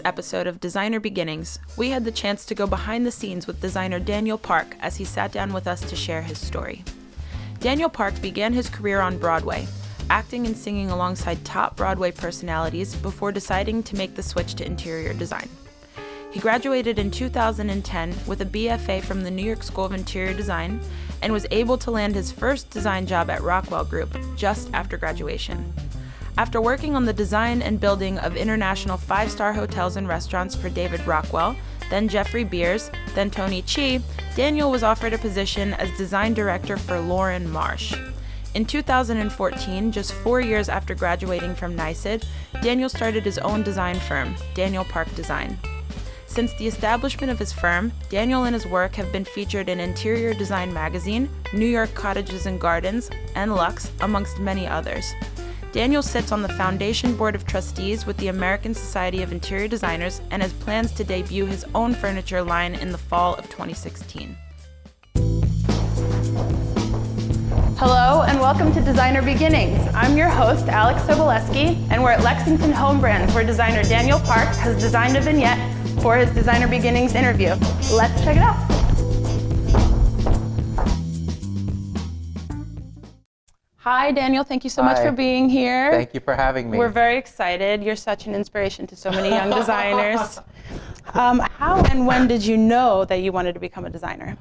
this episode of Designer Beginnings, we had the chance to go behind the scenes with designer Daniel Park as he sat down with us to share his story. Daniel Park began his career on Broadway, acting and singing alongside top Broadway personalities before deciding to make the switch to interior design. He graduated in 2010 with a BFA from the New York School of Interior Design and was able to land his first design job at Rockwell Group just after graduation. After working on the design and building of international five-star hotels and restaurants for David Rockwell, then Jeffrey Beers, then Tony Chi, Daniel was offered a position as design director for Lauren Marsh. In 2014, just 4 years after graduating from NYSID, Daniel started his own design firm, Daniel Park Design. Since the establishment of his firm, Daniel and his work have been featured in Interior Design Magazine, New York Cottages and Gardens, and Lux, amongst many others. Daniel sits on the Foundation Board of Trustees with the American Society of Interior Designers and has plans to debut his own furniture line in the fall of 2016. Hello and welcome to Designer Beginnings. I'm your host, Alex Soboleski, and we're at Lexington Home Brands where designer Daniel Park has designed a vignette for his Designer Beginnings interview. Let's check it out. Hi, Daniel. Thank you so much for being here. Thank you for having me. We're very excited. You're such an inspiration to so many young designers. How and when did you know that you wanted to become a designer?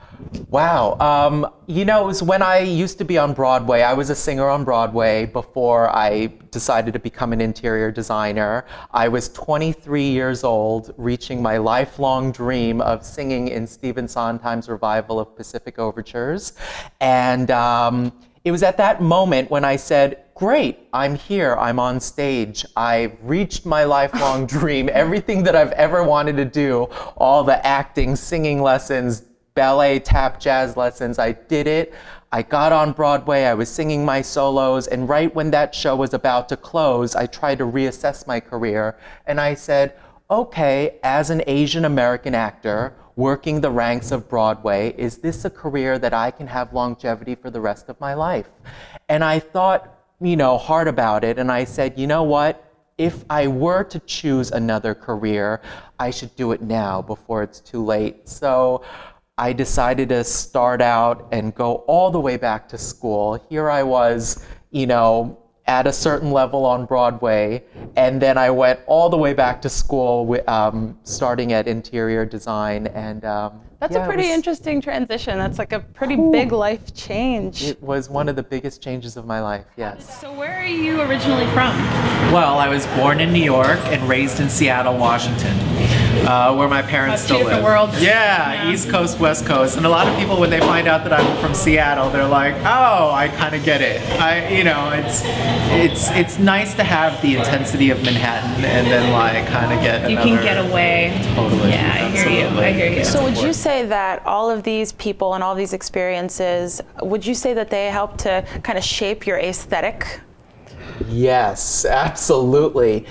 Wow. It was when I used to be on Broadway. I was a singer on Broadway before I decided to become an interior designer. I was 23 years old, reaching my lifelong dream of singing in Stephen Sondheim's revival of Pacific Overtures. And it was at that moment when I said, great, I'm here, I'm on stage. I've reached my lifelong dream, everything that I've ever wanted to do, all the acting, singing lessons, ballet, tap, jazz lessons, I did it. I got on Broadway, I was singing my solos, and right when that show was about to close, I tried to reassess my career, and I said, okay, as an Asian American actor, working the ranks of Broadway, is this a career that I can have longevity for the rest of my life? And I thought, hard about it, and I said, you know what? If I were to choose another career, I should do it now before it's too late. So I decided to start out and go all the way back to school. Here I was, at a certain level on Broadway, and then I went all the way back to school, starting at interior design, and that's a pretty interesting transition. That's like a pretty big life change. It was one of the biggest changes of my life, yes. So where are you originally from? Well, I was born in New York and raised in Seattle, Washington, where my parents still live. Two different worlds. Yeah, East Coast, West Coast. And a lot of people, when they find out that I'm from Seattle, they're like, oh, I kind of get it. It's nice to have the intensity of Manhattan and then kind of get You another. can get away. Totally. Yeah, I hear you. So would you say say that all of these people and all these experiences, would you say that they help to kind of shape your aesthetic? Yes, absolutely.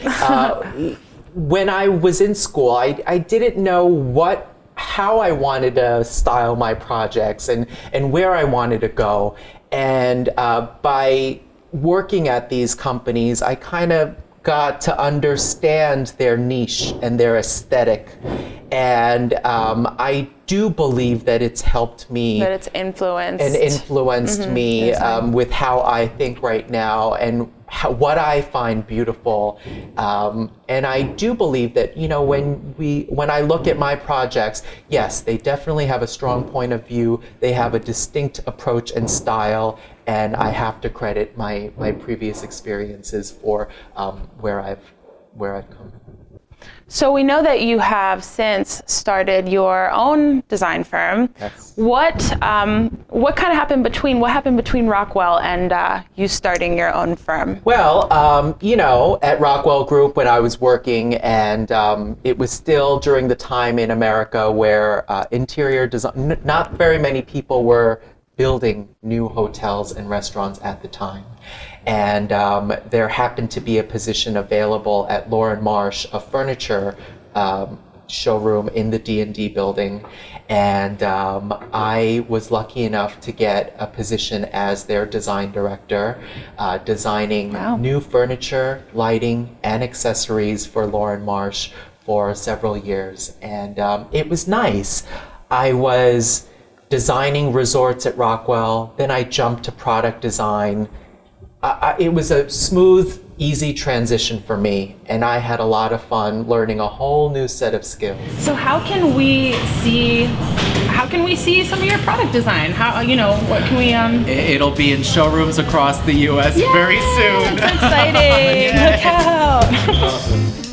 When I was in school, I didn't know how I wanted to style my projects and where I wanted to go. And by working at these companies, I kind of got to understand their niche and their aesthetic. And I do believe that it's helped me. That it's influenced. And influenced me with how I think right now and what I find beautiful. And I do believe that, when I look at my projects, yes, they definitely have a strong point of view. They have a distinct approach and style. And I have to credit my previous experiences for where I've come. So we know that you have since started your own design firm. Yes. What happened between Rockwell and you starting your own firm? Well, at Rockwell Group when I was working, and it was still during the time in America where interior design, not very many people were building new hotels and restaurants at the time. And there happened to be a position available at Lauren Marsh, a furniture showroom in the D&D building. And I was lucky enough to get a position as their design director, designing new furniture, lighting, and accessories for Lauren Marsh for several years, and it was nice. I was designing resorts at Rockwell, then I jumped to product design. It was a smooth, easy transition for me, and I had a lot of fun learning a whole new set of skills. So how can we see some of your product design? How, what can we It'll be in showrooms across the US very soon. It's exciting. Look out. Awesome.